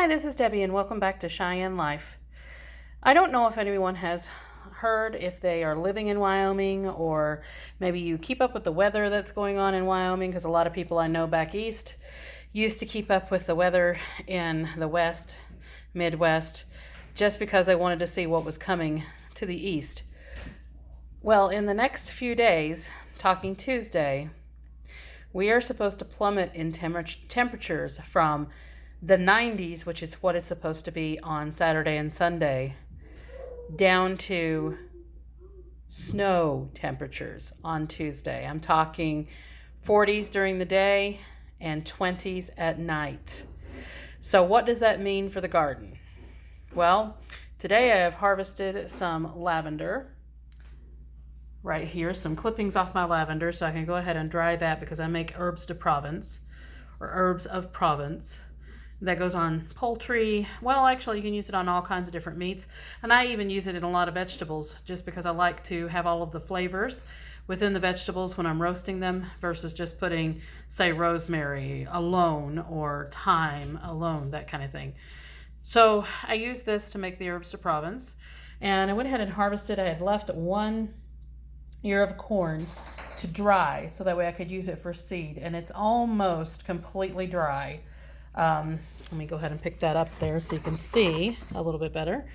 Hi, this is Debbie, and welcome back to Cheyenne Life. I don't know if anyone has heard if they are living in Wyoming, or maybe you keep up with the weather that's going on in Wyoming, because a lot of people I know back east used to keep up with the weather in the West, Midwest, just because they wanted to see what was coming to the east. Well, in the next few days, talking Tuesday, we are supposed to plummet in temperatures from the 90s, which is what it's supposed to be on Saturday and Sunday, down to snow temperatures on Tuesday. I'm talking 40s during the day and 20s at night. So what does that mean for the garden? Well, today I have harvested some lavender. Right here, some clippings off my lavender, so I can go ahead and dry that because I make herbs de Provence, or herbs of Provence. That goes on poultry. Well, actually, you can use it on all kinds of different meats. And I even use it in a lot of vegetables just because I like to have all of the flavors within the vegetables when I'm roasting them versus just putting, say, rosemary alone or thyme alone, that kind of thing. So I use this to make the herbs de Provence. And I went ahead and harvested. I had left 1 ear of corn to dry so that way I could use it for seed. And it's almost completely dry. Let me go ahead and pick that up there so you can see a little bit better.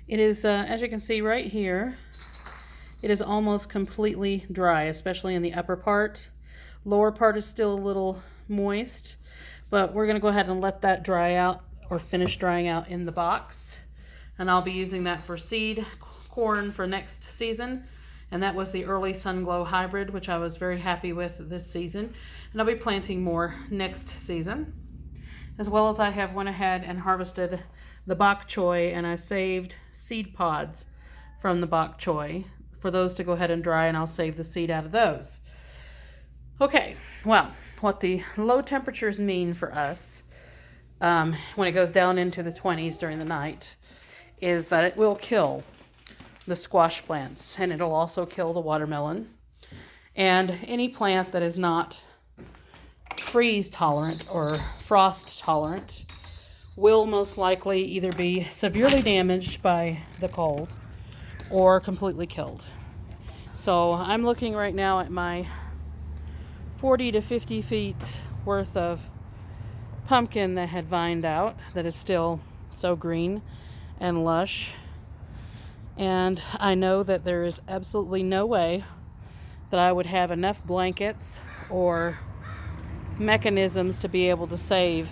It is, as you can see right here, it is almost completely dry, especially in the upper part. Lower part is still a little moist, but we're going to go ahead and let that dry out or finish drying out in the box. And I'll be using that for seed corn for next season. And that was the early Sunglow hybrid, which I was very happy with this season. And I'll be planting more next season. As well as I have went ahead and harvested the bok choy, and I saved seed pods from the bok choy for those to go ahead and dry, and I'll save the seed out of those. Okay, well, what the low temperatures mean for us when it goes down into the 20s during the night is that it will kill the squash plants, and it'll also kill the watermelon and any plant that is not freeze tolerant or frost tolerant will most likely either be severely damaged by the cold or completely killed. So I'm looking right now at my 40 to 50 feet worth of pumpkin that had vined out that is still so green and lush. And I know that there is absolutely no way that I would have enough blankets or mechanisms to be able to save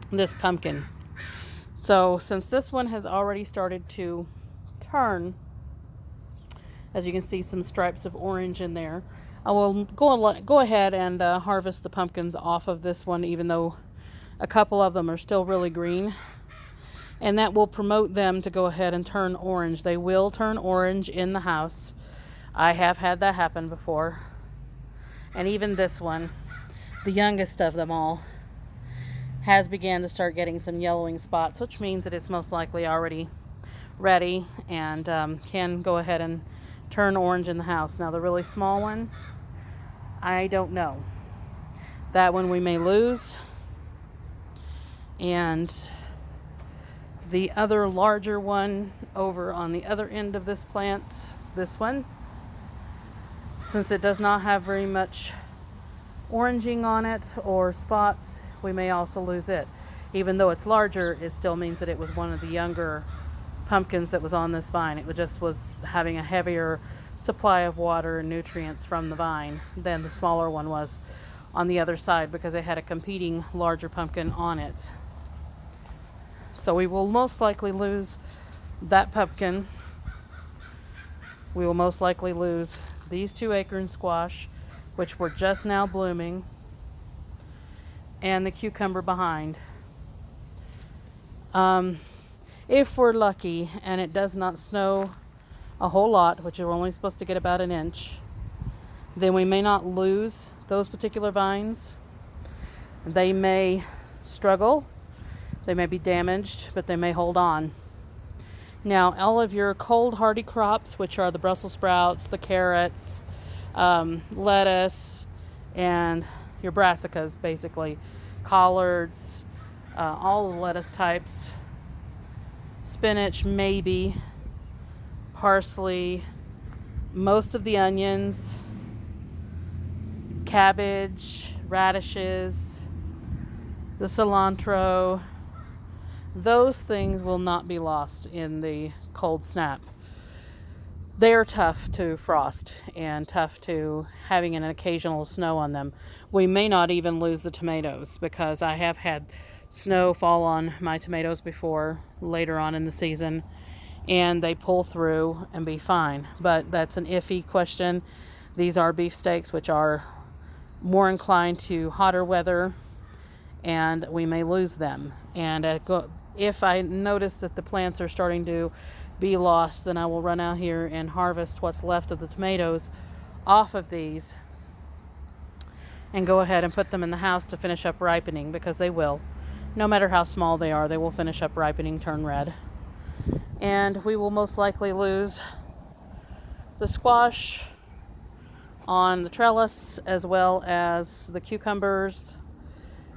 this pumpkin. So since this one has already started to turn, as you can see some stripes of orange in there, I will go ahead and harvest the pumpkins off of this one, even though a couple of them are still really green. And that will promote them to go ahead and turn orange. They will turn orange in the house. I have had that happen before. And even this one, the youngest of them all, has began to start getting some yellowing spots, which means that it's most likely already ready and can go ahead and turn orange in the house. Now the really small one, I don't know. That one we may lose. And the other larger one over on the other end of this plant, this one, since it does not have very much oranging on it or spots, we may also lose it. Even though it's larger, it still means that it was one of the younger pumpkins that was on this vine. It just was having a heavier supply of water and nutrients from the vine than the smaller one was on the other side because it had a competing larger pumpkin on it. So we will most likely lose that pumpkin. We will most likely lose these 2 acorn squash, which were just now blooming, and the cucumber behind. If we're lucky and it does not snow a whole lot, which we're only supposed to get about 1 inch, then we may not lose those particular vines. They may struggle, they may be damaged, but they may hold on. Now, all of your cold hardy crops, which are the Brussels sprouts, the carrots, lettuce, and your brassicas, basically, collards, all the lettuce types, spinach maybe, parsley, most of the onions, cabbage, radishes, the cilantro. Those things will not be lost in the cold snap. They are tough to frost and tough to having an occasional snow on them. We may not even lose the tomatoes because I have had snow fall on my tomatoes before later on in the season, and they pull through and be fine. But that's an iffy question. These are beefsteaks, which are more inclined to hotter weather, and we may lose them. And if I notice that the plants are starting to be lost, then I will run out here and harvest what's left of the tomatoes off of these and go ahead and put them in the house to finish up ripening, because they will. No matter how small they are, they will finish up ripening, turn red. And we will most likely lose the squash on the trellis, as well as the cucumbers,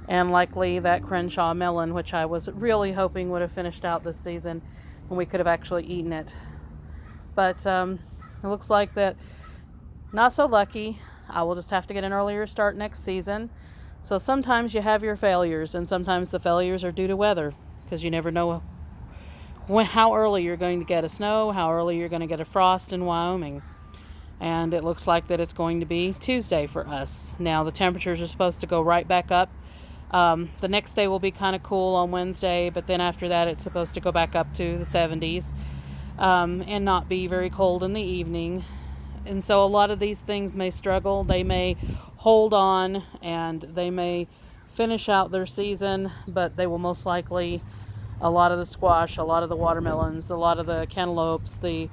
and likely that Crenshaw melon, which I was really hoping would have finished out this season and we could have actually eaten it. But it looks like that not so lucky. I will just have to get an earlier start next season. So sometimes you have your failures, and sometimes the failures are due to weather, because you never know how early you're going to get a snow, how early you're going to get a frost in Wyoming. And it looks like that it's going to be Tuesday for us. Now the temperatures are supposed to go right back up. The next day will be kind of cool on Wednesday, but then after that it's supposed to go back up to the 70s and not be very cold in the evening. And so a lot of these things may struggle. They may hold on and they may finish out their season, but they will most likely, a lot of the squash, a lot of the watermelons, a lot of the cantaloupes, the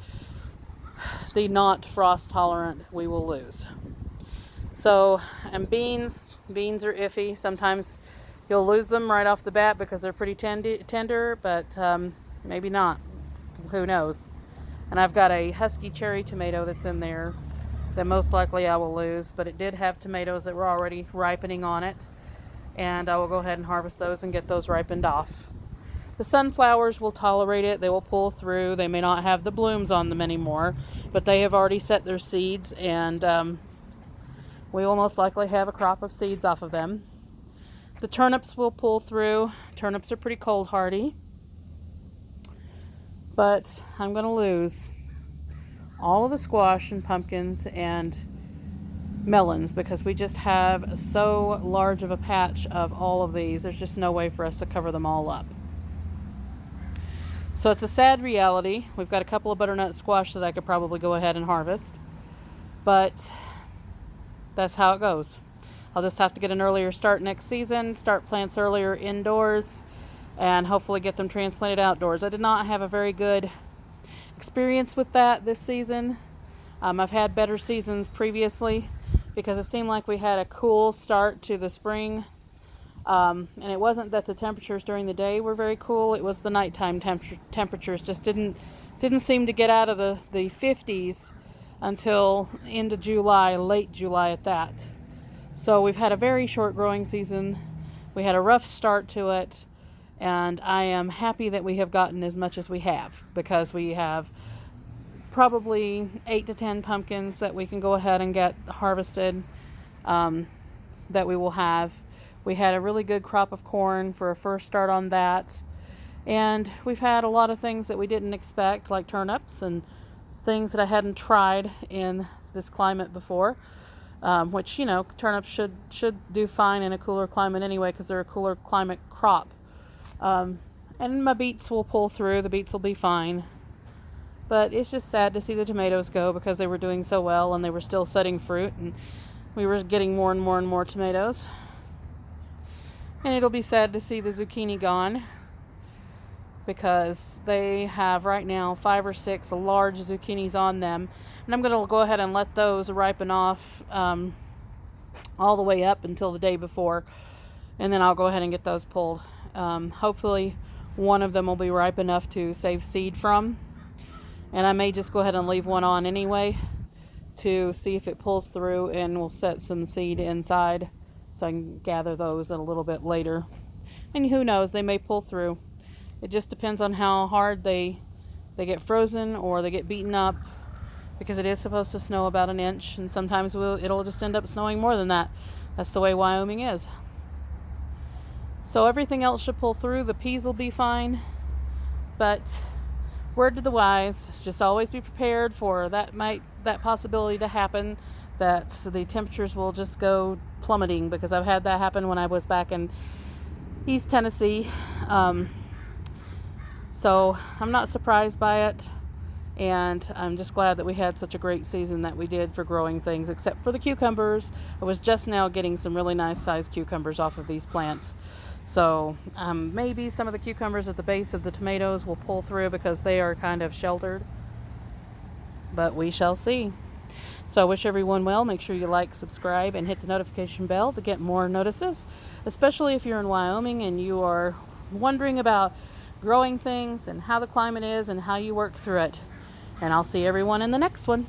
not frost tolerant, we will lose. So, and beans are iffy. Sometimes you'll lose them right off the bat because they're pretty tender, but maybe not. Who knows? And I've got a husky cherry tomato that's in there that most likely I will lose, but it did have tomatoes that were already ripening on it, and I will go ahead and harvest those and get those ripened off. The sunflowers will tolerate it. They will pull through. They may not have the blooms on them anymore, but they have already set their seeds, and we will most likely have a crop of seeds off of them. The turnips will pull through. Turnips are pretty cold hardy. But I'm going to lose all of the squash and pumpkins and melons because we just have so large of a patch of all of these. There's just no way for us to cover them all up. So it's a sad reality. We've got a couple of butternut squash that I could probably go ahead and harvest. But that's how it goes. I'll just have to get an earlier start next season, start plants earlier indoors, and hopefully get them transplanted outdoors. I did not have a very good experience with that this season. I've had better seasons previously because it seemed like we had a cool start to the spring. And it wasn't that the temperatures during the day were very cool. It was the nighttime temperatures just didn't seem to get out of the 50s until into July, late July at that. So we've had a very short growing season. We had a rough start to it, and I am happy that we have gotten as much as we have, because we have probably 8 to 10 pumpkins that we can go ahead and get harvested, that we will have. We had a really good crop of corn for a first start on that, and we've had a lot of things that we didn't expect, like turnips and things that I hadn't tried in this climate before, which, you know, turnips should do fine in a cooler climate anyway, because they're a cooler climate crop. And my beets will pull through. The beets will be fine. But it's just sad to see the tomatoes go, because they were doing so well and they were still setting fruit, and we were getting more and more and more tomatoes. And it'll be sad to see the zucchini gone, because they have right now 5 or 6 large zucchinis on them, and I'm going to go ahead and let those ripen off all the way up until the day before, and then I'll go ahead and get those pulled. Hopefully one of them will be ripe enough to save seed from, and I may just go ahead and leave one on anyway to see if it pulls through, and we'll set some seed inside so I can gather those a little bit later. And who knows, they may pull through. It just depends on how hard they get frozen or they get beaten up, because it is supposed to snow about an inch, and sometimes it'll just end up snowing more than that. That's the way Wyoming is. So everything else should pull through. The peas will be fine. But word to the wise, just always be prepared for that possibility to happen, that the temperatures will just go plummeting, because I've had that happen when I was back in East Tennessee. So I'm not surprised by it, and I'm just glad that we had such a great season that we did for growing things, except for the cucumbers. I was just now getting some really nice sized cucumbers off of these plants. So maybe some of the cucumbers at the base of the tomatoes will pull through because they are kind of sheltered, but we shall see. So I wish everyone well. Make sure you like, subscribe, and hit the notification bell to get more notices, especially if you're in Wyoming and you are wondering about growing things and how the climate is and how you work through it. And I'll see everyone in the next one.